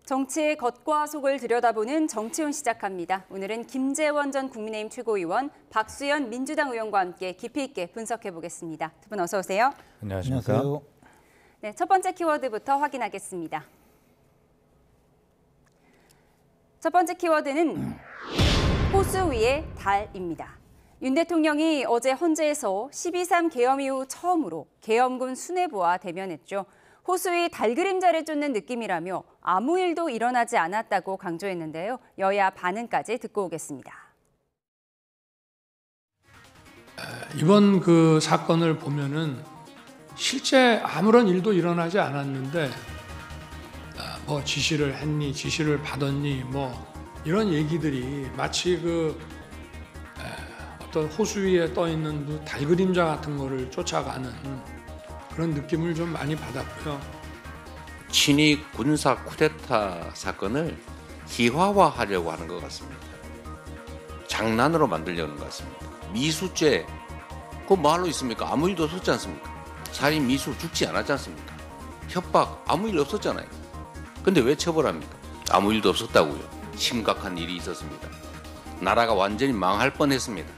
정치의 겉과 속을 들여다보는 정치훈 시작합니다. 오늘은 김재원 전 국민의힘 최고위원, 박수현 민주당 의원과 함께 깊이 있게 분석해 보겠습니다. 두 분 어서 오세요. 안녕하십니까. 안녕하세요. 네, 첫 번째 키워드부터 확인하겠습니다. 첫 번째 키워드는 호수 위의 달입니다. 윤 대통령이 어제 헌재에서 12.3 계엄 이후 처음으로 계엄군 수뇌부와 대면했죠. 호수 위 달 그림자를 쫓는 느낌이라며 아무 일도 일어나지 않았다고 강조했는데요. 여야 반응까지 듣고 오겠습니다. 이번 그 사건을 보면은 실제 아무런 일도 일어나지 않았는데 뭐 지시를 했니, 지시를 받았니, 뭐 이런 얘기들이 마치 그 어떤 호수 위에 떠 있는 그 달 그림자 같은 거를 쫓아가는 그런 느낌을 좀 많이 받았고요. 친위 군사 쿠데타 사건을 희화화하려고 하는 것 같습니다. 장난으로 만들려는 것 같습니다. 미수죄, 그거 뭐할로 있습니까? 아무 일도 없었지 않습니까? 살인 미수 죽지 않았지 않습니까? 협박 아무 일 없었잖아요. 근데 왜 처벌합니까? 아무 일도 없었다고요. 심각한 일이 있었습니다. 나라가 완전히 망할 뻔했습니다.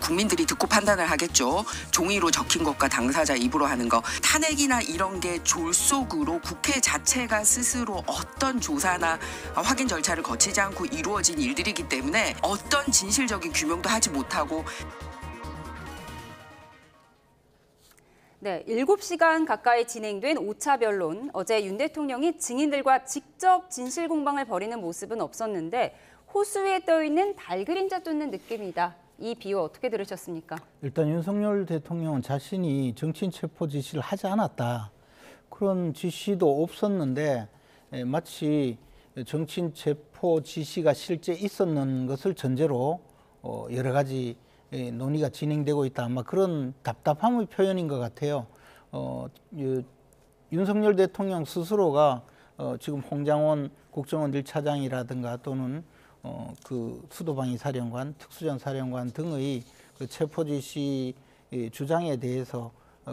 국민들이 듣고 판단을 하겠죠. 종이로 적힌 것과 당사자 입으로 하는 거, 탄핵이나 이런 게 졸속으로 국회 자체가 스스로 어떤 조사나 확인 절차를 거치지 않고 이루어진 일들이기 때문에 어떤 진실적인 규명도 하지 못하고. 네, 7시간 가까이 진행된 5차 변론. 어제 윤 대통령이 증인들과 직접 진실 공방을 벌이는 모습은 없었는데 호수 위에 떠 있는 달 그림자 쫓는 느낌이다. 이 비유 어떻게 들으셨습니까? 일단 윤석열 대통령은 자신이 정치인 체포 지시를 하지 않았다. 그런 지시도 없었는데 마치 정치인 체포 지시가 실제 있었는 것을 전제로 여러 가지 논의가 진행되고 있다. 아마 그런 답답함의 표현인 것 같아요. 윤석열 대통령 스스로가 지금 홍장원 국정원 1차장이라든가 또는 그 수도방위 사령관, 특수전 사령관 등의 그 체포 지시 주장에 대해서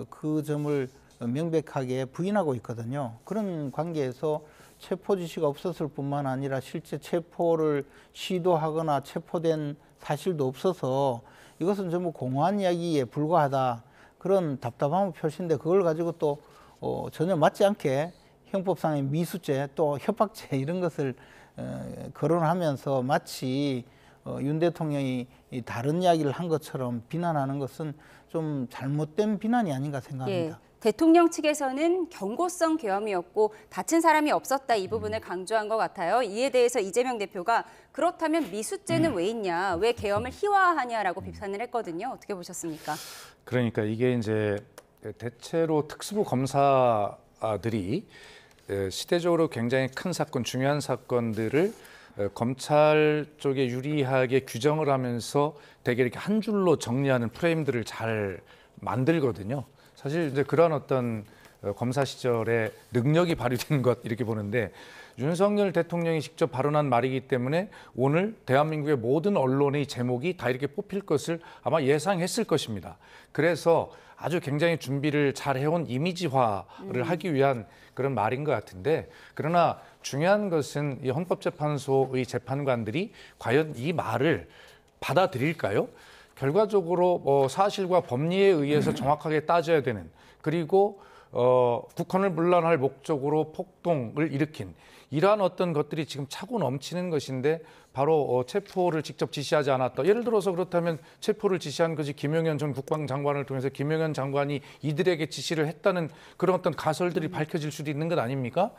그 점을 명백하게 부인하고 있거든요. 그런 관계에서 체포 지시가 없었을 뿐만 아니라 실제 체포를 시도하거나 체포된 사실도 없어서 이것은 전부 공허한 이야기에 불과하다. 그런 답답함을 표시인데 그걸 가지고 또 전혀 맞지 않게 형법상의 미수죄 또 협박죄 이런 것을 거론하면서 마치 윤 대통령이 다른 이야기를 한 것처럼 비난하는 것은 좀 잘못된 비난이 아닌가 생각합니다. 예, 대통령 측에서는 경고성 계엄이었고 다친 사람이 없었다 이 부분을 강조한 것 같아요. 이에 대해서 이재명 대표가 그렇다면 미수죄는 왜 있냐, 왜 계엄을 희화하냐라고 비판을 했거든요. 어떻게 보셨습니까? 그러니까 이게 이제 대체로 특수부 검사들이 시대적으로 굉장히 큰 사건, 중요한 사건들을 검찰 쪽에 유리하게 규정을 하면서 되게 이렇게 한 줄로 정리하는 프레임들을 잘 만들거든요. 사실 이제 그런 어떤 검사 시절에 능력이 발휘된 것 이렇게 보는데 윤석열 대통령이 직접 발언한 말이기 때문에 오늘 대한민국의 모든 언론의 제목이 다 이렇게 뽑힐 것을 아마 예상했을 것입니다. 그래서 아주 굉장히 준비를 잘 해온 이미지화를 하기 위한 그런 말인 것 같은데, 그러나 중요한 것은 이 헌법재판소의 재판관들이 과연 이 말을 받아들일까요? 결과적으로 뭐 사실과 법리에 의해서 정확하게 따져야 되는, 그리고 국헌을 문란할 목적으로 폭동을 일으킨 이러한 어떤 것들이 지금 차고 넘치는 것인데 바로 체포를 직접 지시하지 않았다. 예를 들어서 그렇다면 체포를 지시한 것이 김용현 전 국방장관을 통해서 김용현 장관이 이들에게 지시를 했다는 그런 어떤 가설들이 밝혀질 수도 있는 것 아닙니까?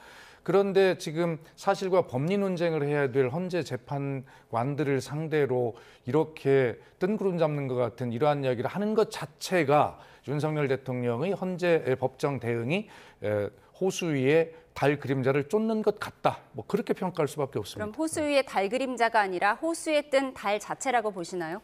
그런데 지금 사실과 법리 논쟁을 해야 될 헌재 재판관들을 상대로 이렇게 뜬구름 잡는 것 같은 이러한 이야기를 하는 것 자체가 윤석열 대통령의 헌재 법정 대응이 호수 위에 달 그림자를 쫓는 것 같다. 뭐 그렇게 평가할 수밖에 없습니다. 그럼 호수 위에 달 그림자가 아니라 호수에 뜬 달 자체라고 보시나요?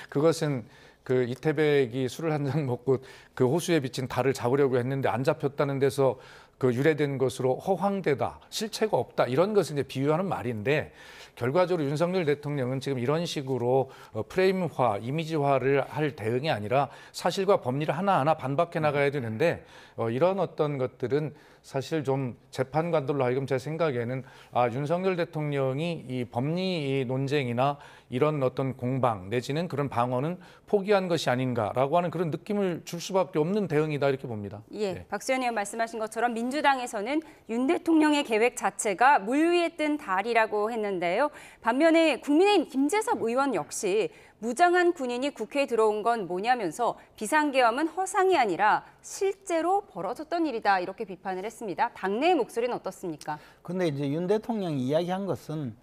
그것은 그 이태백이 술을 한 잔 먹고 그 호수에 비친 달을 잡으려고 했는데 안 잡혔다는 데서 그 유래된 것으로 허황되다, 실체가 없다 이런 것을 이제 비유하는 말인데, 결과적으로 윤석열 대통령은 지금 이런 식으로 프레임화, 이미지화를 할 대응이 아니라 사실과 법리를 하나하나 반박해 나가야 되는데 이런 어떤 것들은 사실 좀 재판관들로 하여금 제 생각에는 윤석열 대통령이 이 법리 논쟁이나 이런 어떤 공방 내지는 그런 방어는 포기한 것이 아닌가라고 하는 그런 느낌을 줄 수밖에 없는 대응이다 이렇게 봅니다. 예, 네. 박수현 의원 말씀하신 것처럼 민주당에서는 윤 대통령의 계획 자체가 물 위에 뜬 달이라고 했는데요. 반면에 국민의힘 김재섭 의원 역시 무장한 군인이 국회에 들어온 건 뭐냐면서 비상계엄은 허상이 아니라 실제로 벌어졌던 일이다 이렇게 비판을 했습니다. 당내의 목소리는 어떻습니까? 근데 이제 윤 대통령이 이야기한 것은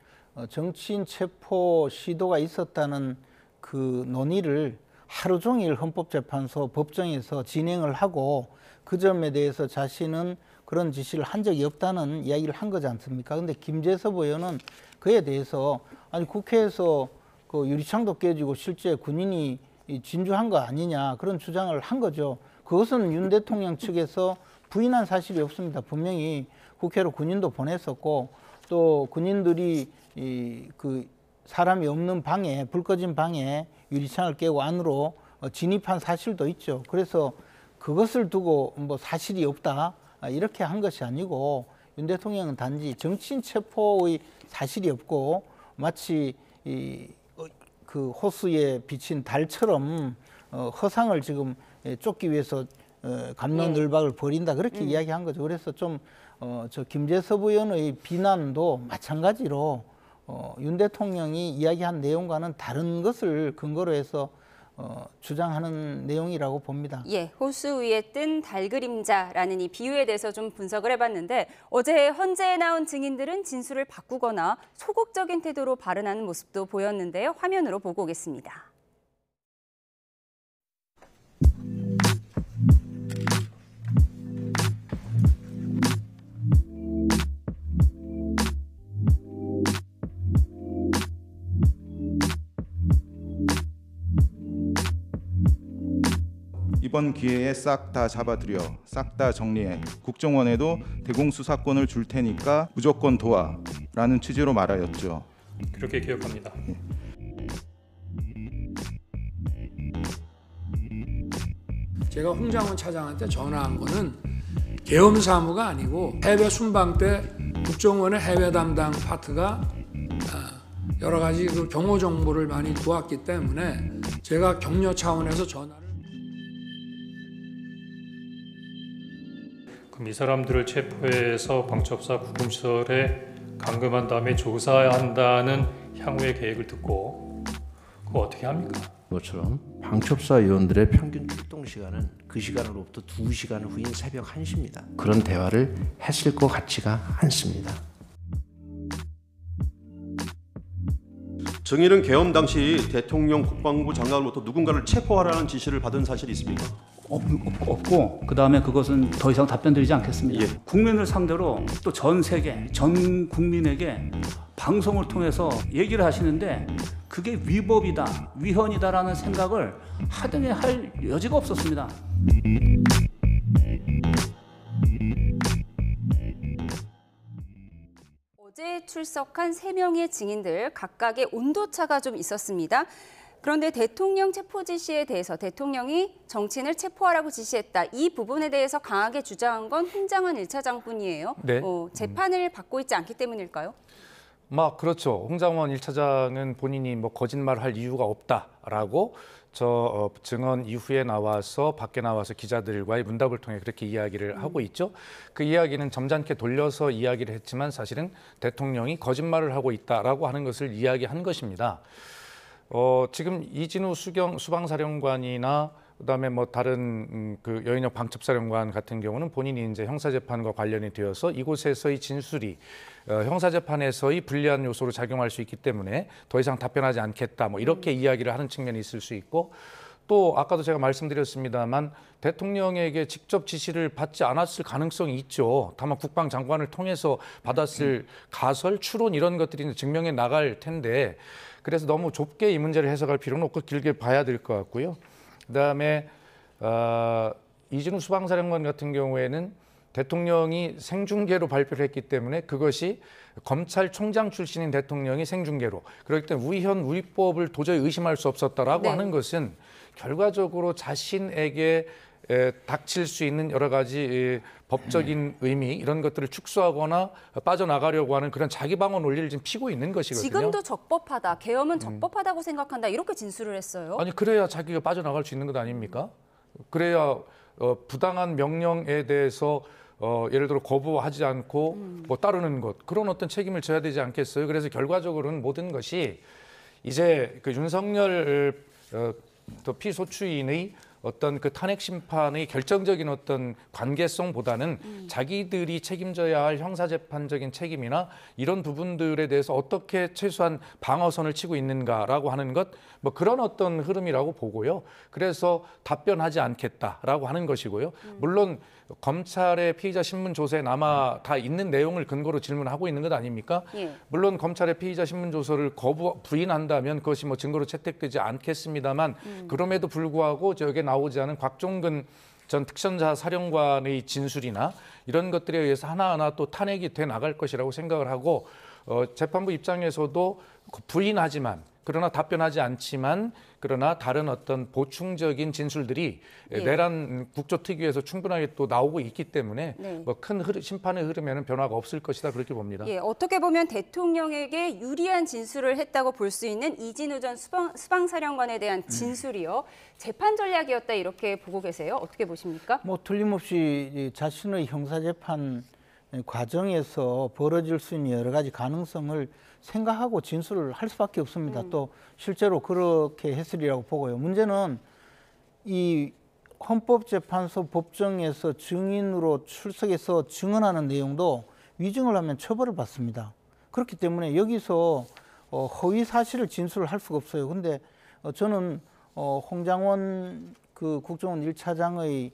정치인 체포 시도가 있었다는 그 논의를 하루 종일 헌법재판소 법정에서 진행을 하고 그 점에 대해서 자신은 그런 지시를 한 적이 없다는 이야기를 한 거지 않습니까? 근데 김재섭 의원은 그에 대해서 아니 국회에서 그 유리창도 깨지고 실제 군인이 진주한 거 아니냐 그런 주장을 한 거죠. 그것은 윤 대통령 측에서 부인한 사실이 없습니다. 분명히 국회로 군인도 보냈었고 또 군인들이 그 사람이 없는 방에 불 꺼진 방에 유리창을 깨고 안으로 진입한 사실도 있죠. 그래서 그것을 두고 뭐 사실이 없다 이렇게 한 것이 아니고 윤 대통령은 단지 정치인 체포의 사실이 없고 마치 그 호수에 비친 달처럼 허상을 지금 쫓기 위해서 갑론을박을 벌인다 그렇게 이야기한 거죠. 그래서 좀 저 김재섭 의원의 비난도 마찬가지로 윤 대통령이 이야기한 내용과는 다른 것을 근거로 해서 주장하는 내용이라고 봅니다. 예, 호수 위에 뜬 달그림자라는 이 비유에 대해서 좀 분석을 해봤는데 어제 헌재에 나온 증인들은 진술을 바꾸거나 소극적인 태도로 발언하는 모습도 보였는데요. 화면으로 보고 오겠습니다. 이번 기회에 싹 다 잡아들여 싹 다 정리해 국정원에도 대공수사권을 줄 테니까 무조건 도와라는 취지로 말하였죠. 그렇게 기억합니다. 제가 홍장원 차장한테 전화한 거는 계엄 사무가 아니고 해외 순방 때 국정원의 해외 담당 파트가 여러 가지 그 경호 정보를 많이 도왔기 때문에 제가 격려 차원에서 전화를. 그럼 이 사람들을 체포해서 방첩사 구금시설에 감금한 다음에 조사한다는 향후의 계획을 듣고 그거 어떻게 합니까? 것처럼 방첩사 요원들의 평균 출동 시간은 그 시간으로부터 2시간 후인 새벽 1시입니다. 그런 대화를 했을 것 같지가 않습니다. 증인은 계엄 당시 대통령 국방부 장관으로부터 누군가를 체포하라는 지시를 받은 사실이 있습니까? 없고 그다음에 그것은 더 이상 답변드리지 않겠습니다. 예. 국민을 상대로 또 전 세계, 전 국민에게 방송을 통해서 얘기를 하시는데 그게 위법이다, 위헌이다라는 생각을 하등에 할 여지가 없었습니다. 어제 출석한 3명의 증인들 각각의 온도차가 좀 있었습니다. 그런데 대통령 체포 지시에 대해서 대통령이 정치인을 체포하라고 지시했다. 이 부분에 대해서 강하게 주장한 건 홍장원 1차장뿐이에요. 네. 재판을 받고 있지 않기 때문일까요? 그렇죠. 홍장원 1차장은 본인이 뭐 거짓말할 이유가 없다라고 증언 이후에 나와서 밖에 나와서 기자들과의 문답을 통해 그렇게 이야기를 하고 있죠. 그 이야기는 점잖게 돌려서 이야기를 했지만 사실은 대통령이 거짓말을 하고 있다라고 하는 것을 이야기한 것입니다. 지금 이진우 수방사령관이나 그다음에 뭐 다른 그 여인혁 방첩사령관 같은 경우는 본인이 이제 형사재판과 관련이 되어서 이곳에서의 진술이 형사재판에서의 불리한 요소로 작용할 수 있기 때문에 더 이상 답변하지 않겠다. 뭐 이렇게 이야기를 하는 측면이 있을 수 있고 또 아까도 제가 말씀드렸습니다만 대통령에게 직접 지시를 받지 않았을 가능성이 있죠. 다만 국방장관을 통해서 받았을 가설, 추론 이런 것들이 증명해 나갈 텐데 그래서 너무 좁게 이 문제를 해석할 필요는 없고 길게 봐야 될 것 같고요. 그다음에 이진우 수방사령관 같은 경우에는 대통령이 생중계로 발표를 했기 때문에 그것이 검찰총장 출신인 대통령이 생중계로 그렇기 때문에 위헌 위법을 도저히 의심할 수 없었다라고 하는 것은 결과적으로 자신에게 닥칠 수 있는 여러 가지 법적인 의미 이런 것들을 축소하거나 빠져나가려고 하는 그런 자기 방어 논리를 지금 피고 있는 것이거든요. 지금도 적법하다, 계엄은 적법하다고 생각한다 이렇게 진술을 했어요. 아니 그래야 자기가 빠져나갈 수 있는 것 아닙니까? 그래야 부당한 명령에 대해서 예를 들어 거부하지 않고 뭐 따르는 것 그런 어떤 책임을 져야 되지 않겠어요? 그래서 결과적으로는 모든 것이 이제 그 윤석열 또 피소추인의 어떤 그 탄핵 심판의 결정적인 어떤 관계성보다는 자기들이 책임져야 할 형사재판적인 책임이나 이런 부분들에 대해서 어떻게 최소한 방어선을 치고 있는가라고 하는 것, 뭐 그런 어떤 흐름이라고 보고요. 그래서 답변하지 않겠다라고 하는 것이고요. 물론 검찰의 피의자 신문 조서에 남아 다 있는 내용을 근거로 질문하고 있는 것 아닙니까? 예. 물론 검찰의 피의자 신문 조서를 부인한다면 그것이 뭐 증거로 채택되지 않겠습니다만 그럼에도 불구하고 저게 나오지 않은 곽종근 전 특전사 사령관의 진술이나 이런 것들에 의해서 하나하나 또 탄핵이 돼 나갈 것이라고 생각을 하고 재판부 입장에서도 부인하지만 그러나 답변하지 않지만 그러나 다른 어떤 보충적인 진술들이 내란 국조특위에서 충분하게 또 나오고 있기 때문에 뭐 큰 심판의 흐름에는 변화가 없을 것이다 그렇게 봅니다. 예, 어떻게 보면 대통령에게 유리한 진술을 했다고 볼 수 있는 이진우 전 수방사령관에 대한 진술이요. 재판 전략이었다 이렇게 보고 계세요. 어떻게 보십니까? 뭐 틀림없이 자신의 형사재판 과정에서 벌어질 수 있는 여러 가지 가능성을 생각하고 진술을 할 수밖에 없습니다. 또 실제로 그렇게 했으리라고 보고요. 문제는 이 헌법재판소 법정에서 증인으로 출석해서 증언하는 내용도 위증을 하면 처벌을 받습니다. 그렇기 때문에 여기서 허위 사실을 진술을 할 수가 없어요. 근데 저는 홍장원 그 국정원 1차장의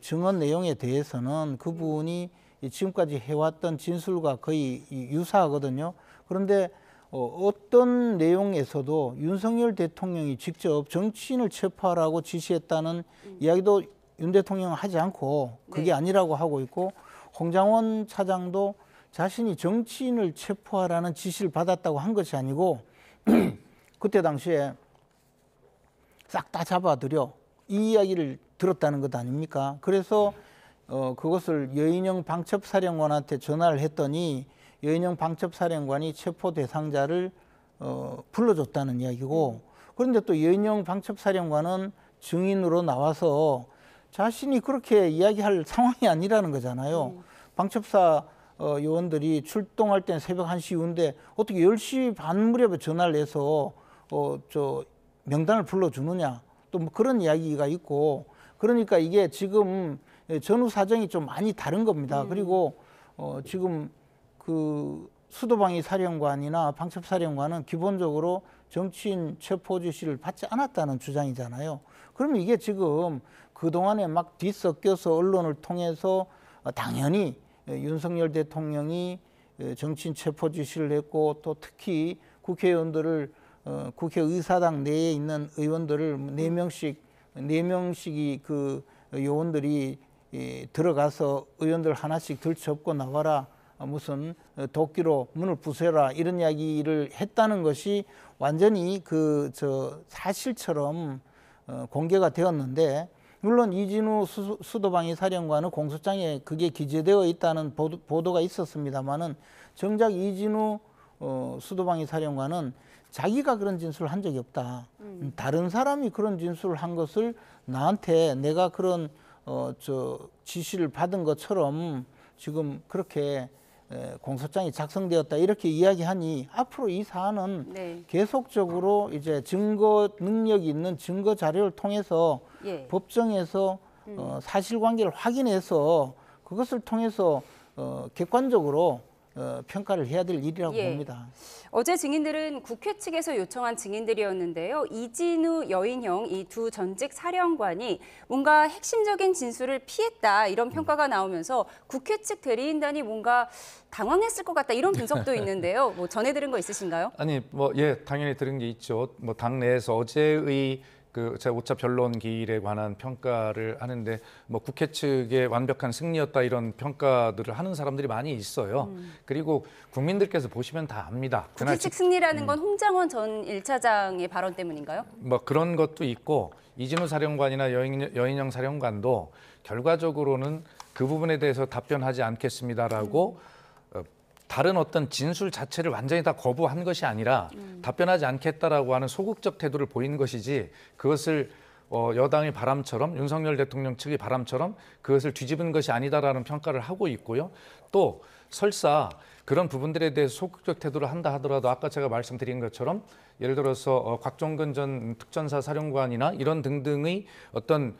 증언 내용에 대해서는 그분이 지금까지 해왔던 진술과 거의 유사하거든요. 그런데 어떤 내용에서도 윤석열 대통령이 직접 정치인을 체포하라고 지시했다는 이야기도 윤 대통령은 하지 않고 그게 아니라고 하고 있고 홍장원 차장도 자신이 정치인을 체포하라는 지시를 받았다고 한 것이 아니고 그때 당시에 싹 다 잡아들여 이 이야기를 들었다는 것 아닙니까? 그래서 그것을 여인영 방첩사령관한테 전화를 했더니 여인영 방첩사령관이 체포 대상자를 불러줬다는 이야기고 그런데 또 여인영 방첩사령관은 증인으로 나와서 자신이 그렇게 이야기할 상황이 아니라는 거잖아요. 방첩사 요원들이 출동할 땐 새벽 1시 이후인데 어떻게 10시 반 무렵에 전화를 해서 명단을 불러주느냐 또 뭐 그런 이야기가 있고 그러니까 이게 지금 전후 사정이 좀 많이 다른 겁니다. 그리고 지금 그 수도방위 사령관이나 방첩사령관은 기본적으로 정치인 체포 지시를 받지 않았다는 주장이잖아요. 그러면 이게 지금 그동안에 막 뒤섞여서 언론을 통해서 당연히 윤석열 대통령이 정치인 체포 지시를 했고 또 특히 국회의원들을 국회의사당 내에 있는 의원들을 4명씩이 그 요원들이 들어가서 의원들 하나씩 들쳐업고 나와라 무슨 도끼로 문을 부숴라 이런 이야기를 했다는 것이 완전히 사실처럼 공개가 되었는데 물론 이진우 수도방위 사령관은 공소장에 그게 기재되어 있다는 보도가 있었습니다만은 정작 이진우 수도방위 사령관은 자기가 그런 진술을 한 적이 없다. 다른 사람이 그런 진술을 한 것을 나한테 내가 그런 지시를 받은 것처럼 지금 그렇게 공소장이 작성되었다 이렇게 이야기하니 앞으로 이 사안은 계속적으로 이제 증거 능력이 있는 증거 자료를 통해서 법정에서 사실관계를 확인해서 그것을 통해서 객관적으로 평가를 해야 될 일이라고 봅니다. 어제 증인들은 국회 측에서 요청한 증인들이었는데요. 이진우, 여인형 이 두 전직 사령관이 뭔가 핵심적인 진술을 피했다 이런 평가가 나오면서 국회 측 대리인단이 뭔가 당황했을 것 같다 이런 분석도 있는데요. 뭐 전해 들은 거 있으신가요? 아니 당연히 들은 게 있죠. 뭐 당내에서 어제의 그 제가 5차 변론기일에 관한 평가를 하는데 뭐 국회 측의 완벽한 승리였다 이런 평가들을 하는 사람들이 많이 있어요. 그리고 국민들께서 보시면 다 압니다. 국회 측 승리라는 건 홍장원 전 1차장의 발언 때문인가요? 뭐 그런 것도 있고 이진우 사령관이나 여인영 사령관도 결과적으로는 그 부분에 대해서 답변하지 않겠습니다라고 다른 어떤 진술 자체를 완전히 다 거부한 것이 아니라 답변하지 않겠다라고 하는 소극적 태도를 보인 것이지 그것을 여당의 바람처럼 윤석열 대통령 측의 바람처럼 그것을 뒤집은 것이 아니다라는 평가를 하고 있고요. 또 설사 그런 부분들에 대해서 소극적 태도를 한다 하더라도 아까 제가 말씀드린 것처럼 예를 들어서 곽종근 전 특전사 사령관이나 이런 등등의 어떤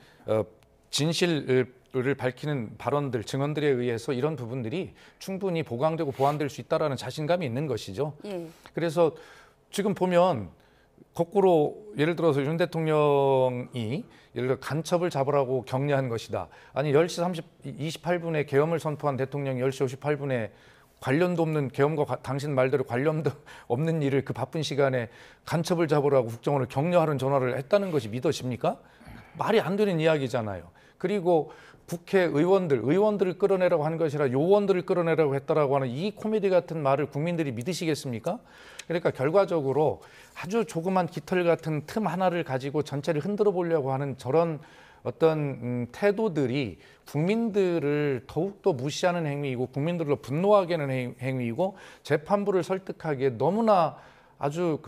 진실을 밝히는 발언들, 증언들에 의해서 이런 부분들이 충분히 보강되고 보완될 수 있다라는 자신감이 있는 것이죠. 예. 그래서 지금 보면 거꾸로 예를 들어서 윤 대통령이 예를 들어 간첩을 잡으라고 격려한 것이다. 아니 10시 28분에 계엄을 선포한 대통령이 10시 58분에 관련도 없는 계엄과 당신 말대로 관련도 없는 일을 그 바쁜 시간에 간첩을 잡으라고 국정원을 격려하는 전화를 했다는 것이 믿어집니까? 말이 안 되는 이야기잖아요. 그리고 의원들을 끌어내라고 하는 것이라 요원들을 끌어내라고 했다라고 하는 이 코미디 같은 말을 국민들이 믿으시겠습니까? 그러니까 결과적으로 아주 조그만 깃털 같은 틈 하나를 가지고 전체를 흔들어 보려고 하는 저런 어떤 태도들이 국민들을 더욱더 무시하는 행위이고 국민들을 분노하게 하는 행위이고 재판부를 설득하기에 너무나 아주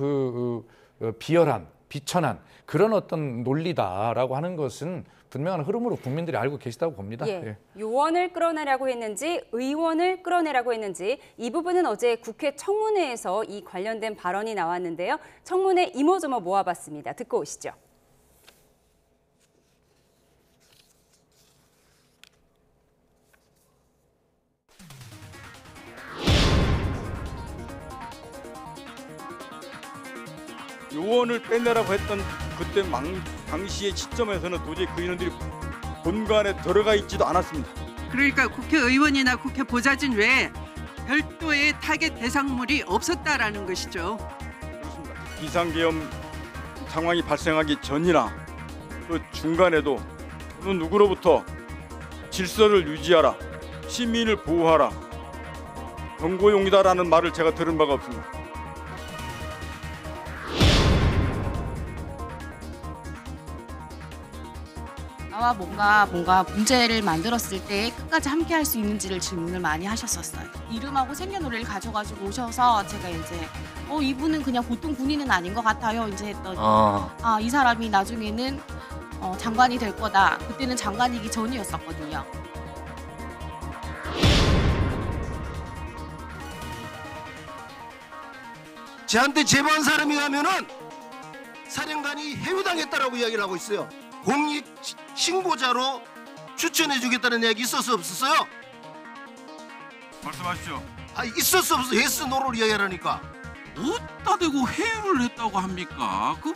비열한, 비천한 그런 어떤 논리다라고 하는 것은 분명한 흐름으로 국민들이 알고 계시다고 봅니다. 예. 요원을 끌어내라고 했는지 의원을 끌어내라고 했는지 이 부분은 어제 국회 청문회에서 이 관련된 발언이 나왔는데요. 청문회 이모저모 모아봤습니다. 듣고 오시죠. 요원을 빼내라고 했던 그때 당시의 시점에서는 도저히 그 인원들이 본관에 들어가 있지도 않았습니다. 그러니까 국회의원이나 국회 보좌진 외에 별도의 타겟 대상물이 없었다라는 것이죠. 그렇습니다. 비상계엄 상황이 발생하기 전이나 그 중간에도 어느 누구로부터 질서를 유지하라, 시민을 보호하라, 경고용이다라는 말을 제가 들은 바가 없습니다. 나와 뭔가 문제를 만들었을 때 끝까지 함께 할 수 있는지를 질문을 많이 하셨었어요. 이름하고 생년월일을 가져가지고 오셔서 제가 이제 이분은 그냥 보통 군인은 아닌 것 같아요. 이제 했더니 이 사람이 나중에는 장관이 될 거다. 그때는 장관이기 전이었었거든요. 저한테 제보한 사람이 가면은 사령관이 해유당했다라고 이야기를 하고 있어요. 공익 신고자로 추천해주겠다는 이야기 있었어 없었어요? 말씀하십시오. 있었어 없었어? 예스 노를 이야기하라니까. 어디다 대고 회유를 했다고 합니까? 그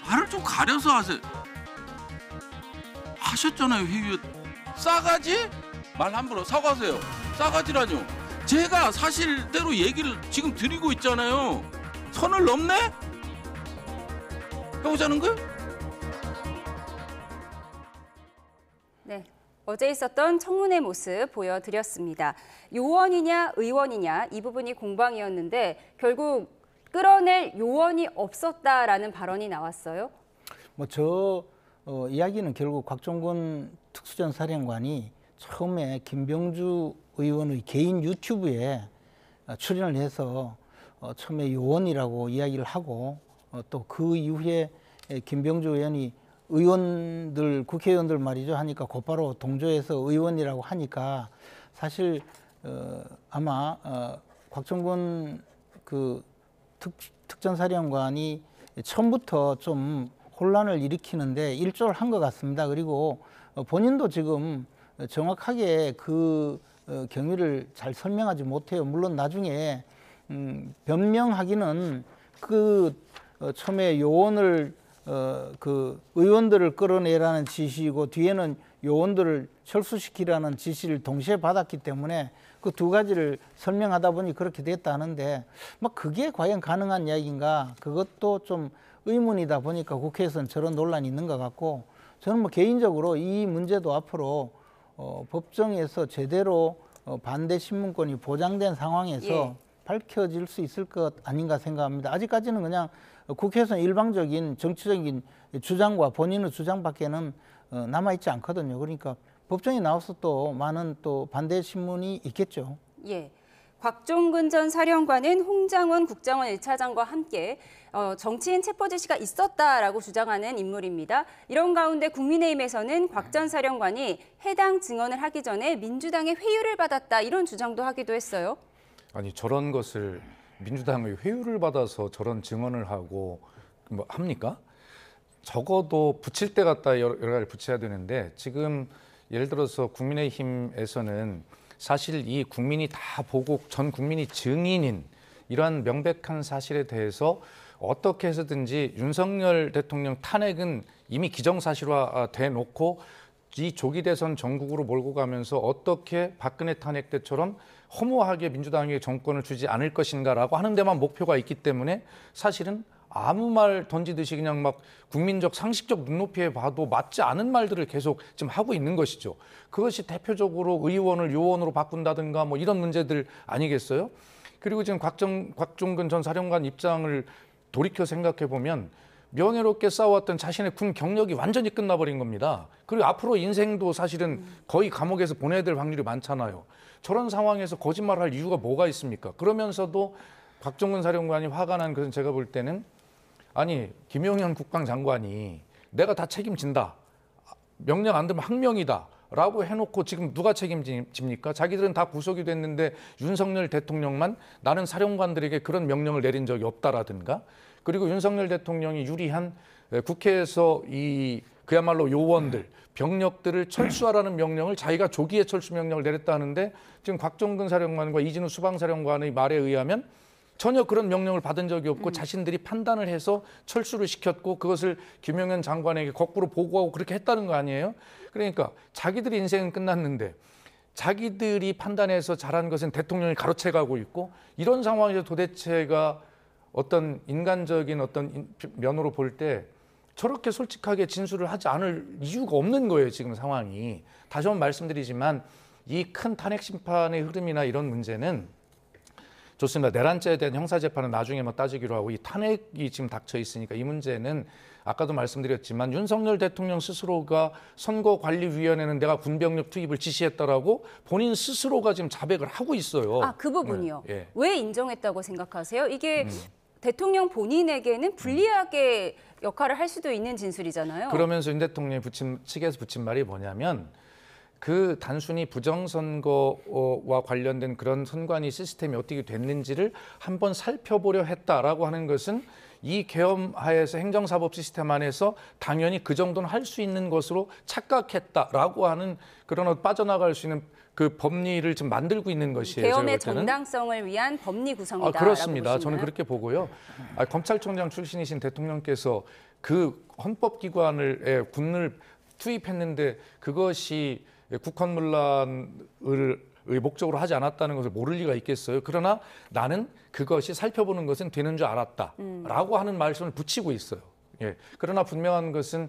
말을 좀 가려서 하세요. 하셨잖아요, 회유. 싸가지? 말 함부로 사과하세요. 싸가지라뇨. 제가 사실대로 얘기를 지금 드리고 있잖아요. 선을 넘네? 해보자는 거예요? 네, 어제 있었던 청문회 모습 보여드렸습니다. 요원이냐 의원이냐 이 부분이 공방이었는데 결국 끌어낼 요원이 없었다라는 발언이 나왔어요. 이야기는 결국 곽종근 특수전 사령관이 처음에 김병주 의원의 개인 유튜브에 출연을 해서 처음에 요원이라고 이야기를 하고 또 그 이후에 김병주 의원이 국회의원들 말이죠 하니까 곧바로 동조해서 의원이라고 하니까 사실 아마 곽종근 특전사령관이 처음부터 좀 혼란을 일으키는데 일조를 한 것 같습니다. 그리고 본인도 지금 정확하게 그 경위를 잘 설명하지 못해요. 물론 나중에 변명하기는 처음에 요원을 의원들을 끌어내라는 지시이고 뒤에는 요원들을 철수시키라는 지시를 동시에 받았기 때문에 그 두 가지를 설명하다 보니 그렇게 됐다는데 막 그게 과연 가능한 이야기인가 그것도 좀 의문이다 보니까 국회에서는 저런 논란이 있는 것 같고 저는 뭐 개인적으로 이 문제도 앞으로 법정에서 제대로 반대 신문권이 보장된 상황에서 예. 밝혀질 수 있을 것 아닌가 생각합니다. 아직까지는 그냥 국회에서는 일방적인 정치적인 주장과 본인의 주장밖에는 남아있지 않거든요. 그러니까 법정에 나와서 또 많은 또 반대 신문이 있겠죠. 예. 곽종근 전 사령관은 홍장원 국정원 1차장과 함께 정치인 체포 지시가 있었다라고 주장하는 인물입니다. 이런 가운데 국민의힘에서는 곽 전 사령관이 해당 증언을 하기 전에 민주당의 회유를 받았다 이런 주장도 하기도 했어요. 아니 저런 것을 민주당의 회유를 받아서 저런 증언을 하고 뭐 합니까? 적어도 붙일 때 갖다 여러 가지 붙여야 되는데 지금 예를 들어서 국민의힘에서는 사실 이 국민이 다 보고 전 국민이 증인인 이러한 명백한 사실에 대해서 어떻게 해서든지 윤석열 대통령 탄핵은 이미 기정사실화 돼 놓고 이 조기 대선 전국으로 몰고 가면서 어떻게 박근혜 탄핵 때처럼 허무하게 민주당에게 정권을 주지 않을 것인가라고 하는 데만 목표가 있기 때문에 사실은 아무 말 던지듯이 그냥 막 국민적 상식적 눈높이에 봐도 맞지 않은 말들을 계속 지금 하고 있는 것이죠. 그것이 대표적으로 의원을 요원으로 바꾼다든가 뭐 이런 문제들 아니겠어요? 그리고 지금 곽종근 전 사령관 입장을 돌이켜 생각해 보면 명예롭게 싸워왔던 자신의 군 경력이 완전히 끝나버린 겁니다. 그리고 앞으로 인생도 사실은 거의 감옥에서 보내야 될 확률이 많잖아요. 저런 상황에서 거짓말할 이유가 뭐가 있습니까? 그러면서도 곽종근 사령관이 화가 난 것은 제가 볼 때는 아니 김용현 국방장관이 내가 다 책임진다. 명령 안 들면 항명이다. 라고 해놓고 지금 누가 책임집니까? 자기들은 다 구속이 됐는데 윤석열 대통령만 나는 사령관들에게 그런 명령을 내린 적이 없다라든가 그리고 윤석열 대통령이 유리한 국회에서 이 그야말로 요원들, 병력들을 철수하라는 명령을 자기가 조기에 철수 명령을 내렸다는데 지금 곽종근 사령관과 이진우 수방사령관의 말에 의하면 전혀 그런 명령을 받은 적이 없고 자신들이 판단을 해서 철수를 시켰고 그것을 김용현 장관에게 거꾸로 보고하고 그렇게 했다는 거 아니에요? 그러니까 자기들의 인생은 끝났는데 자기들이 판단해서 잘한 것은 대통령이 가로채가고 있고 이런 상황에서 도대체가 어떤 인간적인 어떤 면으로 볼 때 저렇게 솔직하게 진술을 하지 않을 이유가 없는 거예요, 지금 상황이. 다시 한번 말씀드리지만 이 큰 탄핵 심판의 흐름이나 이런 문제는 좋습니다. 내란죄에 대한 형사재판은 나중에 뭐 따지기로 하고 이 탄핵이 지금 닥쳐 있으니까 이 문제는 아까도 말씀드렸지만 윤석열 대통령 스스로가 선거관리위원회는 내가 군병력 투입을 지시했다라고 본인 스스로가 지금 자백을 하고 있어요. 아, 그 부분이요. 네, 예. 왜 인정했다고 생각하세요? 이게 대통령 본인에게는 불리하게 역할을 할 수도 있는 진술이잖아요. 그러면서 윤 대통령이 측에서 붙인 말이 뭐냐면 그 단순히 부정선거와 관련된 그런 선관위 시스템이 어떻게 됐는지를 한번 살펴보려 했다라고 하는 것은 이 계엄하에서 행정사법 시스템 안에서 당연히 그 정도는 할 수 있는 것으로 착각했다라고 하는 그런 빠져나갈 수 있는 그 법리를 지금 만들고 있는 것이에요. 계엄의 정당성을 위한 법리 구성이다. 그렇습니다. 저는 그렇게 보고요. 검찰총장 출신이신 대통령께서 그 헌법기관을 군을 투입했는데 그것이 국헌문란을 목적으로 하지 않았다는 것을 모를 리가 있겠어요. 그러나 나는 그것이 살펴보는 것은 되는 줄 알았다라고 하는 말씀을 붙이고 있어요. 예. 그러나 분명한 것은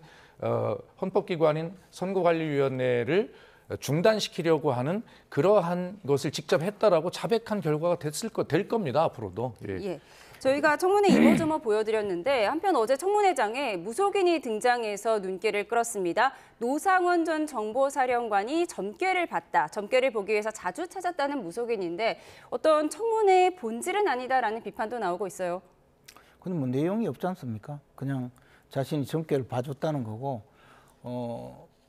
헌법기관인 선거관리위원회를 중단시키려고 하는 그러한 것을 직접 했다라고 자백한 결과가 될 겁니다. 앞으로도. 예. 예. 저희가 청문회 이모저모 보여드렸는데 한편 어제 청문회장에 무속인이 등장해서 눈길을 끌었습니다. 노상원 전 정보사령관이 점괘를 봤다. 점괘를 보기 위해서 자주 찾았다는 무속인인데 어떤 청문회의 본질은 아니다라는 비판도 나오고 있어요. 근데 뭐 내용이 없지 않습니까? 그냥 자신이 점괘를 봐줬다는 거고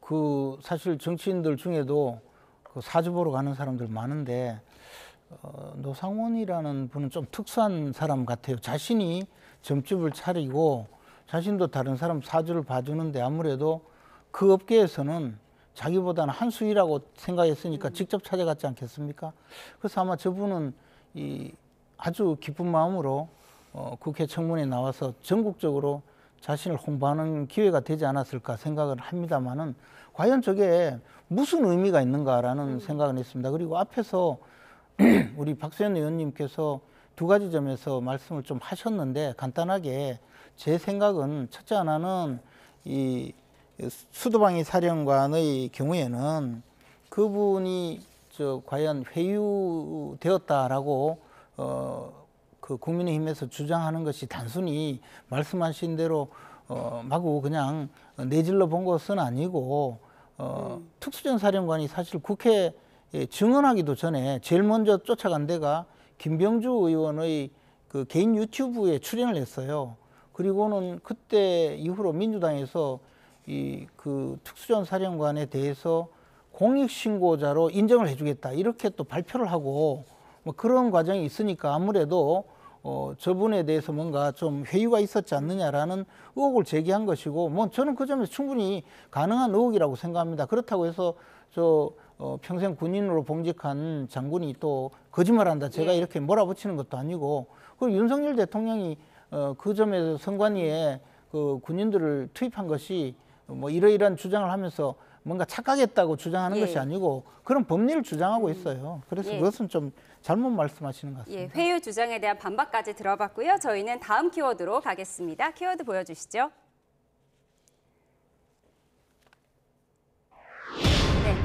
그 사실 정치인들 중에도 그 사주 보러 가는 사람들 많은데 노상원이라는 분은 좀 특수한 사람 같아요. 자신이 점집을 차리고 자신도 다른 사람 사주를 봐주는데 아무래도 그 업계에서는 자기보다는 한 수위라고 생각했으니까 직접 찾아갔지 않겠습니까? 그래서 아마 저분은 아주 기쁜 마음으로 국회 청문회에 나와서 전국적으로 자신을 홍보하는 기회가 되지 않았을까 생각을 합니다만은 과연 저게 무슨 의미가 있는가라는 생각을 했습니다. 그리고 앞에서 우리 박수현 의원님께서 두 가지 점에서 말씀을 좀 하셨는데 간단하게 제 생각은 첫째 하나는 이 수도방위 사령관의 경우에는 그분이 과연 회유되었다라고 그 국민의힘에서 주장하는 것이 단순히 말씀하신 대로 마구 그냥 내질러 본 것은 아니고 특수전 사령관이 사실 국회에 증언하기도 전에 제일 먼저 쫓아간 데가 김병주 의원의 그 개인 유튜브에 출연을 했어요. 그리고는 그때 이후로 민주당에서 이 그 특수전 사령관에 대해서 공익신고자로 인정을 해주겠다 이렇게 또 발표를 하고 뭐 그런 과정이 있으니까 아무래도 저분에 대해서 뭔가 좀 회유가 있었지 않느냐라는 의혹을 제기한 것이고 뭐 저는 그 점에서 충분히 가능한 의혹이라고 생각합니다. 그렇다고 해서 평생 군인으로 봉직한 장군이 또 거짓말한다 제가 이렇게 몰아붙이는 것도 아니고 그리고 윤석열 대통령이 그 점에서 선관위에 그 군인들을 투입한 것이 뭐 이러이러한 주장을 하면서 뭔가 착각했다고 주장하는 것이 아니고 그런 법리를 주장하고 있어요. 그래서 그것은 좀 잘못 말씀하시는 것 같습니다. 회유 주장에 대한 반박까지 들어봤고요. 저희는 다음 키워드로 가겠습니다. 키워드 보여주시죠.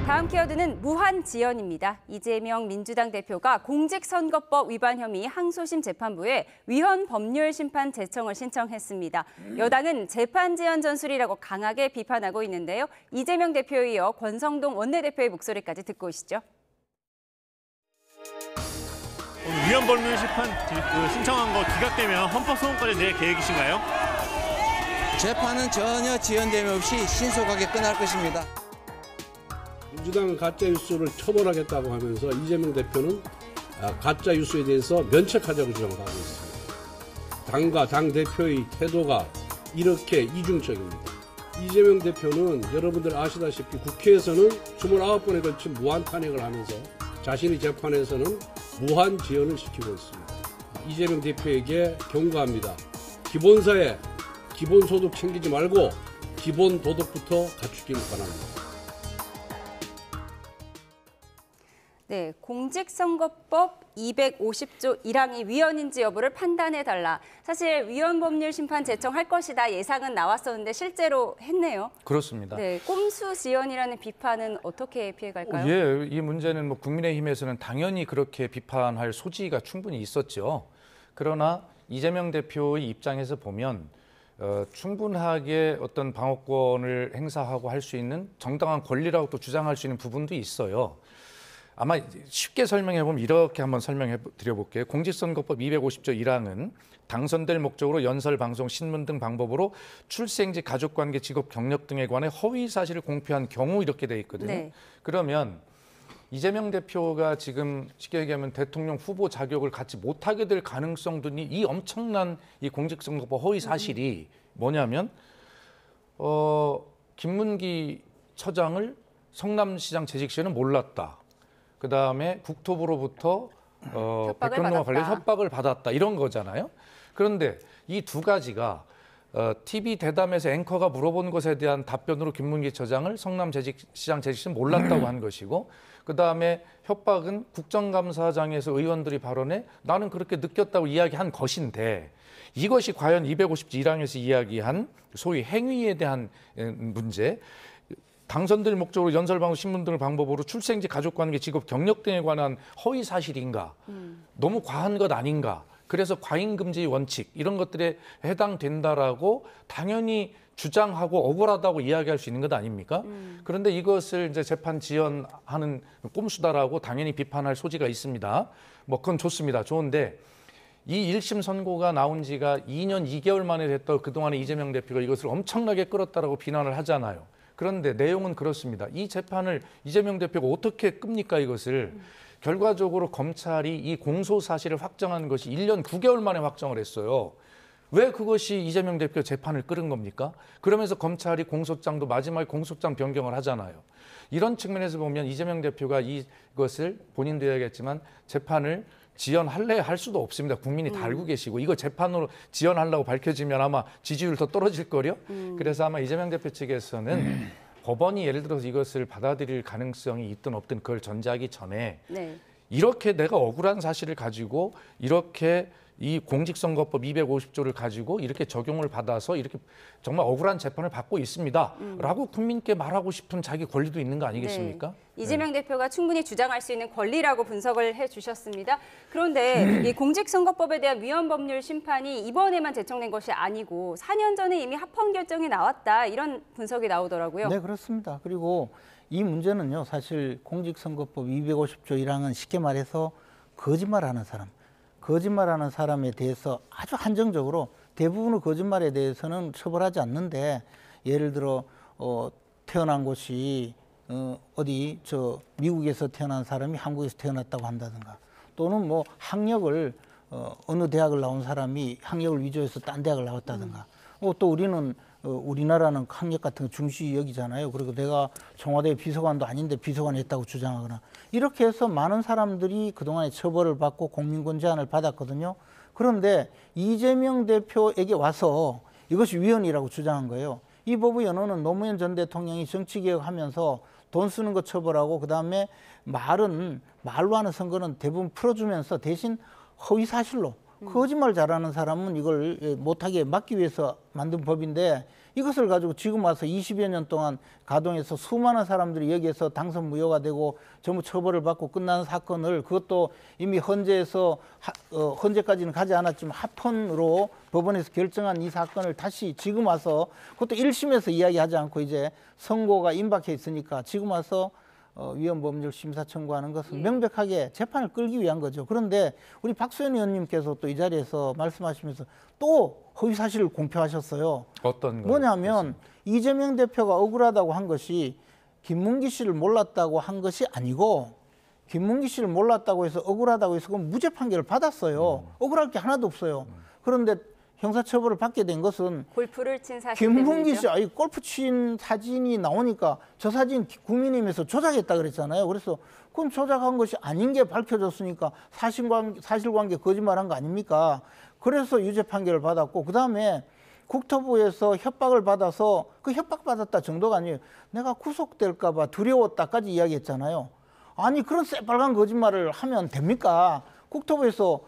다음 키워드는 무한지연입니다. 이재명 민주당 대표가 공직선거법 위반 혐의 항소심 재판부에 위헌 법률 심판 제청을 신청했습니다. 여당은 재판 지연 전술이라고 강하게 비판하고 있는데요. 이재명 대표에 이어 권성동 원내대표의 목소리까지 듣고 오시죠. 위헌 법률 심판 신청한 거 기각되면 헌법소원까지 낼 계획이신가요? 재판은 전혀 지연됨 없이 신속하게 끝날 것입니다. 민주당은 가짜뉴스를 처벌하겠다고 하면서 이재명 대표는 가짜뉴스에 대해서 면책하자고 주장하고 있습니다. 당과 당대표의 태도가 이렇게 이중적입니다. 이재명 대표는 여러분들 아시다시피 국회에서는 29번에 걸친 무한 탄핵을 하면서 자신의 재판에서는 무한 지연을 시키고 있습니다. 이재명 대표에게 경고합니다. 기본사회, 기본소득 챙기지 말고 기본도덕부터 갖추길 바랍니다. 네, 공직선거법 250조 1항이 위헌인지 여부를 판단해달라. 사실 위헌 법률 심판 제청할 것이다 예상은 나왔었는데 실제로 했네요. 그렇습니다. 네, 꼼수 지연이라는 비판은 어떻게 피해갈까요? 예, 이 문제는 뭐 국민의힘에서는 당연히 그렇게 비판할 소지가 충분히 있었죠. 그러나 이재명 대표의 입장에서 보면 충분하게 어떤 방어권을 행사하고 할 수 있는 정당한 권리라고 또 주장할 수 있는 부분도 있어요. 아마 쉽게 설명해 보면 이렇게 한번 설명해 드려볼게요. 공직선거법 250조 1항은 당선될 목적으로 연설, 방송, 신문 등 방법으로 출생지, 가족관계, 직업, 경력 등에 관해 허위 사실을 공표한 경우 이렇게 돼 있거든요. 네. 그러면 이재명 대표가 지금 쉽게 얘기하면 대통령 후보 자격을 갖지 못하게 될 가능성 등이 이 엄청난 이 공직선거법 허위 사실이 뭐냐면 김문기 처장을 성남시장 재직 시에는 몰랐다. 그다음에 국토부로부터 백현동과 관련 협박을 받았다 이런 거잖아요. 그런데 이 두 가지가 TV 대담에서 앵커가 물어본 것에 대한 답변으로 김문기 처장을 성남시장 재직 시는 몰랐다고 한 것이고 그다음에 협박은 국정감사장에서 의원들이 발언해 나는 그렇게 느꼈다고 이야기한 것인데 이것이 과연 250조 1항에서 이야기한 소위 행위에 대한 문제 당선될 목적으로 연설방송, 신문 등을 방법으로 출생지, 가족관계, 직업, 경력 등에 관한 허위 사실인가? 너무 과한 것 아닌가? 그래서 과잉금지 원칙 이런 것들에 해당된다라고 당연히 주장하고 억울하다고 이야기할 수 있는 것 아닙니까? 그런데 이것을 이제 재판 지연하는 꼼수다라고 당연히 비판할 소지가 있습니다. 뭐 그건 좋습니다. 좋은데 이 1심 선고가 나온 지가 2년 2개월 만에 됐던 그동안에 이재명 대표가 이것을 엄청나게 끌었다라고 비난을 하잖아요. 그런데 내용은 그렇습니다. 이 재판을 이재명 대표가 어떻게 끕니까 이것을. 결과적으로 검찰이 이 공소 사실을 확정한 것이 1년 9개월 만에 확정을 했어요. 왜 그것이 이재명 대표 재판을 끌은 겁니까? 그러면서 검찰이 공소장도 마지막에 공소장 변경을 하잖아요. 이런 측면에서 보면 이재명 대표가 이것을 본인도 이야기했지만 재판을 지연할래 할 수도 없습니다. 국민이 다 알고 계시고 이거 재판으로 지연하려고 밝혀지면 아마 지지율 더 떨어질 거요. 그래서 아마 이재명 대표 측에서는 법원이 예를 들어서 이것을 받아들일 가능성이 있든 없든 그걸 전제하기 전에 이렇게 내가 억울한 사실을 가지고 이렇게 이 공직선거법 250조를 가지고 이렇게 적용을 받아서 이렇게 정말 억울한 재판을 받고 있습니다라고 국민께 말하고 싶은 자기 권리도 있는 거 아니겠습니까? 네. 이재명 대표가 충분히 주장할 수 있는 권리라고 분석을 해주셨습니다. 그런데 이 공직선거법에 대한 위헌법률 심판이 이번에만 제청된 것이 아니고 4년 전에 이미 합헌 결정이 나왔다 이런 분석이 나오더라고요. 네, 그렇습니다. 그리고 이 문제는요, 사실 공직선거법 250조 1항은 쉽게 말해서 거짓말하는 사람에 대해서 아주 한정적으로 대부분의 거짓말에 대해서는 처벌하지 않는데, 예를 들어 태어난 곳이 어디 미국에서 태어난 사람이 한국에서 태어났다고 한다든가, 또는 뭐 학력을 어느 대학을 나온 사람이 학력을 위조해서 딴 대학을 나왔다든가, 또 우리는 우리나라는 학력 같은 거 중시 여기잖아요. 그리고 내가 청와대 비서관도 아닌데 비서관 했다고 주장하거나, 이렇게 해서 많은 사람들이 그동안에 처벌을 받고 공민권 제한을 받았거든요. 그런데 이재명 대표에게 와서 이것이 위헌이라고 주장한 거예요. 이 법의 연호는 노무현 전 대통령이 정치개혁하면서 돈 쓰는 거 처벌하고, 그다음에 말로 하는 선거는 대부분 풀어주면서 대신 허위사실로 거짓말 잘하는 사람은 이걸 못하게 막기 위해서 만든 법인데, 이것을 가지고 지금 와서 20여 년 동안 가동해서 수많은 사람들이 여기에서 당선 무효가 되고 전부 처벌을 받고 끝난 사건을, 그것도 이미 헌재까지는 가지 않았지만 합헌으로 법원에서 결정한 이 사건을 다시 지금 와서, 그것도 1심에서 이야기하지 않고 이제 선고가 임박해 있으니까 지금 와서 위헌법률 심사 청구하는 것은 명백하게 재판을 끌기 위한 거죠. 그런데 우리 박수현 의원님께서 또 이 자리에서 말씀하시면서 또 허위사실을 공표하셨어요. 어떤 거요? 뭐냐면 이재명 대표가 억울하다고 한 것이 김문기 씨를 몰랐다고 한 것이 아니고, 김문기 씨를 몰랐다고 해서 억울하다고 해서 그건 무죄 판결을 받았어요. 억울할 게 하나도 없어요. 그런데 형사처벌을 받게 된 것은 골프를 친 사실 김문기 때문이죠. 씨, 골프 친 사진이 나오니까 저 사진 국민의힘에서 조작했다 그랬잖아요. 그래서 그건 조작한 것이 아닌 게 밝혀졌으니까 사실관계 거짓말한 거 아닙니까? 그래서 유죄 판결을 받았고, 그다음에 국토부에서 협박을 받아서 그 협박받았다 정도가 아니에요. 내가 구속될까 봐 두려웠다까지 이야기했잖아요. 아니, 그런 새빨간 거짓말을 하면 됩니까? 국토부에서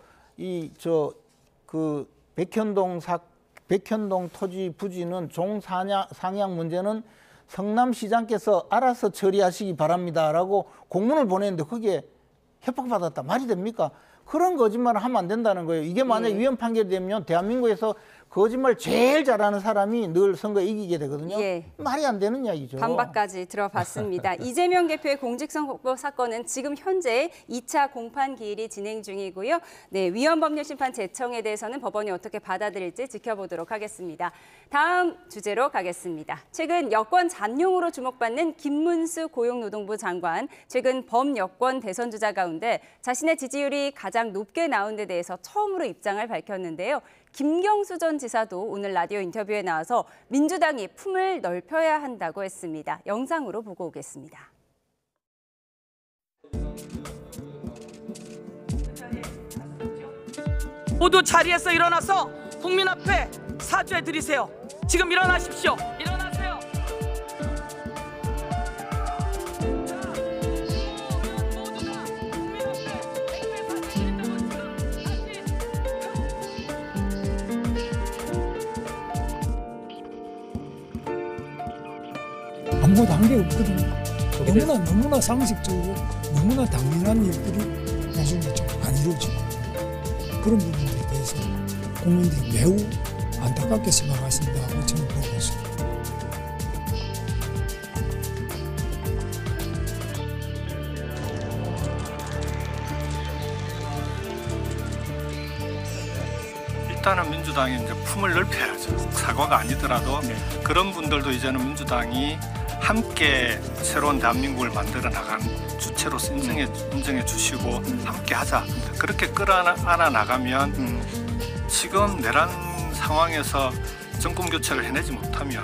백현동 토지 부지는 종상향 문제는 성남시장께서 알아서 처리하시기 바랍니다라고 공문을 보냈는데 그게 협박받았다. 말이 됩니까? 그런 거짓말을 하면 안 된다는 거예요. 이게 만약에 위헌 판결이 되면 대한민국에서 거짓말 제일 잘하는 사람이 늘 선거에 이기게 되거든요. 말이 안 되는 이야기죠. 반박까지 들어봤습니다. 이재명 대표의 공직선거법 사건은 지금 현재 2차 공판 기일이 진행 중이고요. 네, 위헌법률 심판 제청에 대해서는 법원이 어떻게 받아들일지 지켜보도록 하겠습니다. 다음 주제로 가겠습니다. 최근 여권 잠룡으로 주목받는 김문수 고용노동부 장관, 최근 범여권 대선 주자 가운데 자신의 지지율이 가장 높게 나온 데 대해서 처음으로 입장을 밝혔는데요. 김경수 전 지사도 오늘 라디오 인터뷰에 나와서 민주당이 품을 넓혀야 한다고 했습니다. 영상으로 보고 오겠습니다. 모두 자리에서 일어나서 국민 앞에 사죄 드리세요. 지금 일어나십시오. 일어나세요. 아무것도 한 게 없거든요. 너무나 상식적이고 너무나 당연한 일들이 나중에 좀 안 이루어지고, 그런 부분에 대해서 국민들이 매우 안타깝게 생각하신다 하고 저는 보고 있습니다. 일단은 민주당이 이제 품을 넓혀야죠. 사과가 아니더라도 그런 분들도 이제는 민주당이 함께 새로운 대한민국을 만들어 나간 주체로서 인정해 주시고 함께 하자. 그렇게 끌어안아 나가면 지금 내란 상황에서 정권 교체를 해내지 못하면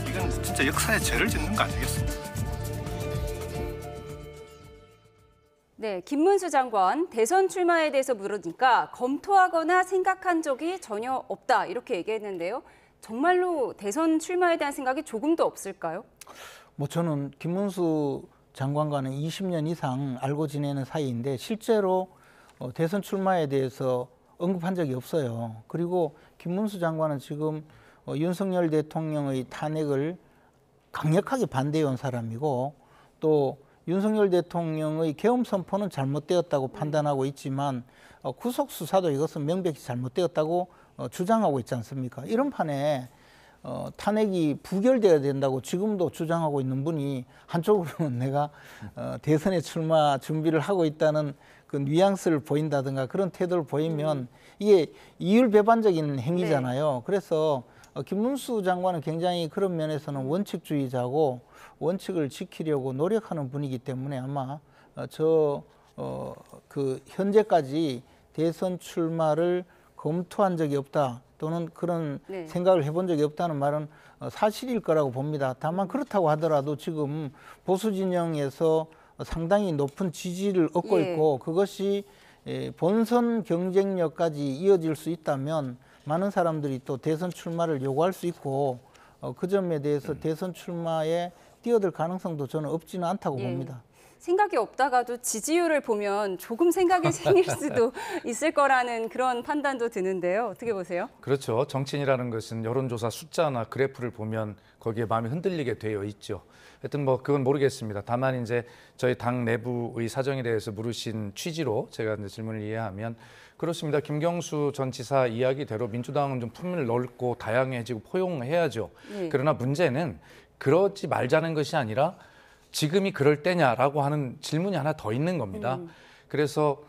이건 진짜 역사에 죄를 짓는 거 아니겠습니까? 네, 김문수 장관 대선 출마에 대해서 물으니까 검토하거나 생각한 적이 전혀 없다 이렇게 얘기했는데요. 정말로 대선 출마에 대한 생각이 조금도 없을까요? 저는 김문수 장관과는 20년 이상 알고 지내는 사이인데 실제로 대선 출마에 대해서 언급한 적이 없어요. 그리고 김문수 장관은 지금 윤석열 대통령의 탄핵을 강력하게 반대해온 사람이고 또 윤석열 대통령의 계엄 선포는 잘못되었다고 판단하고 있지만 구속 수사도 이것은 명백히 잘못되었다고 주장하고 있지 않습니까? 이런 판에 탄핵이 부결되어야 된다고 지금도 주장하고 있는 분이 한쪽으로는 내가 대선에 출마 준비를 하고 있다는 그 뉘앙스를 보인다든가 그런 태도를 보이면 이게 이율배반적인 행위잖아요. 네. 그래서 김문수 장관은 굉장히 그런 면에서는 원칙주의자고 원칙을 지키려고 노력하는 분이기 때문에 아마 그 현재까지 대선 출마를 검토한 적이 없다 또는 그런 네. 생각을 해본 적이 없다는 말은 사실일 거라고 봅니다. 다만 그렇다고 하더라도 지금 보수 진영에서 상당히 높은 지지를 얻고 예. 있고 그것이 본선 경쟁력까지 이어질 수 있다면 많은 사람들이 또 대선 출마를 요구할 수 있고 그 점에 대해서 대선 출마에 뛰어들 가능성도 저는 없지는 않다고 예. 봅니다. 생각이 없다가도 지지율을 보면 조금 생각이 생길 수도 있을 거라는 그런 판단도 드는데요. 어떻게 보세요? 그렇죠. 정치인이라는 것은 여론조사 숫자나 그래프를 보면 거기에 마음이 흔들리게 되어 있죠. 하여튼 뭐 그건 모르겠습니다. 다만 이제 저희 당 내부의 사정에 대해서 물으신 취지로 제가 이제 질문을 이해하면 그렇습니다. 김경수 전 지사 이야기대로 민주당은 좀 품을 넓고 다양해지고 포용해야죠. 네. 그러나 문제는 그러지 말자는 것이 아니라 지금이 그럴 때냐라고 하는 질문이 하나 더 있는 겁니다. 그래서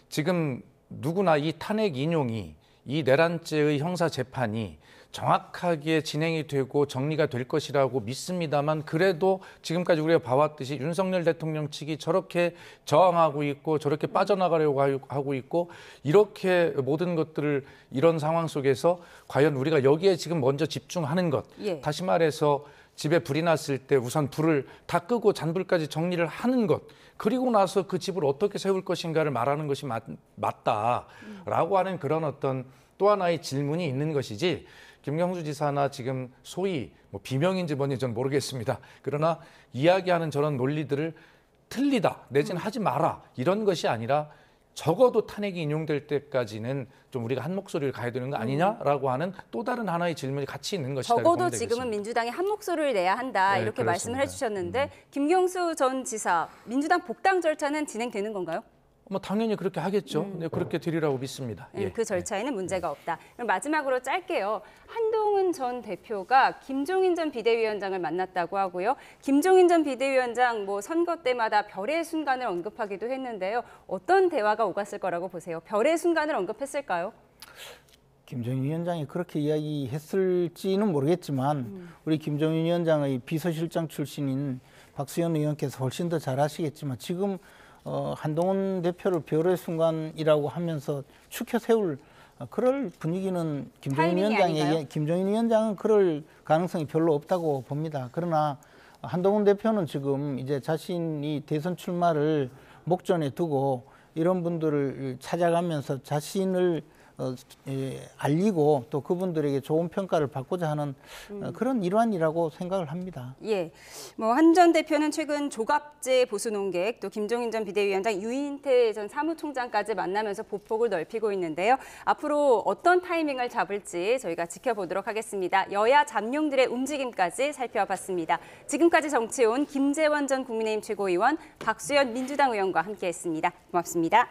지금 누구나 이 탄핵 인용이 이 내란죄의 형사 재판이 정확하게 진행이 되고 정리가 될 것이라고 믿습니다만 그래도 지금까지 우리가 봐왔듯이 윤석열 대통령 측이 저렇게 저항하고 있고 저렇게 빠져나가려고 하고 있고 이렇게 모든 것들을 이런 상황 속에서 과연 우리가 여기에 지금 먼저 집중하는 것 예. 다시 말해서 집에 불이 났을 때 우선 불을 다 끄고 잔불까지 정리를 하는 것 그리고 나서 그 집을 어떻게 세울 것인가를 말하는 것이 맞다라고 하는 그런 어떤 또 하나의 질문이 있는 것이지 김경수 지사나 지금 소위 뭐 비명인지 뭔지 전 모르겠습니다. 그러나 이야기하는 저런 논리들을 틀리다 내지는 하지 마라 이런 것이 아니라 적어도 탄핵이 인용될 때까지는 좀 우리가 한 목소리를 가야 되는 거 아니냐라고 하는 또 다른 하나의 질문이 같이 있는 것이다. 적어도 지금은 민주당이 한 목소리를 내야 한다 네, 이렇게 그렇습니다. 말씀을 해주셨는데 김경수 전 지사 민주당 복당 절차는 진행되는 건가요? 뭐 당연히 그렇게 하겠죠. 네, 그렇게 되리라고 믿습니다. 예. 그 절차에는 문제가 없다. 그럼 마지막으로 짧게요. 한동훈 전 대표가 김종인 전 비대위원장을 만났다고 하고요. 김종인 전 비대위원장 뭐 선거 때마다 별의 순간을 언급하기도 했는데요. 어떤 대화가 오갔을 거라고 보세요? 별의 순간을 언급했을까요? 김종인 위원장이 그렇게 이야기했을지는 모르겠지만 우리 김종인 위원장의 비서실장 출신인 박수현 의원께서 훨씬 더 잘 아시겠지만 지금 한동훈 대표를 별의 순간이라고 하면서 추켜 세울 그럴 분위기는 김종인 위원장은 그럴 가능성이 별로 없다고 봅니다. 그러나 한동훈 대표는 지금 이제 자신이 대선 출마를 목전에 두고 이런 분들을 찾아가면서 자신을 알리고 또 그분들에게 좋은 평가를 받고자 하는 그런 일환이라고 생각을 합니다. 예, 뭐 한 전 대표는 최근 조갑재 보수 논객 또 김종인 전 비대위원장 유인태 전 사무총장까지 만나면서 보폭을 넓히고 있는데요. 앞으로 어떤 타이밍을 잡을지 저희가 지켜보도록 하겠습니다. 여야 잠룡들의 움직임까지 살펴봤습니다. 지금까지 정치온 김재원 전 국민의힘 최고위원, 박수현 민주당 의원과 함께했습니다. 고맙습니다.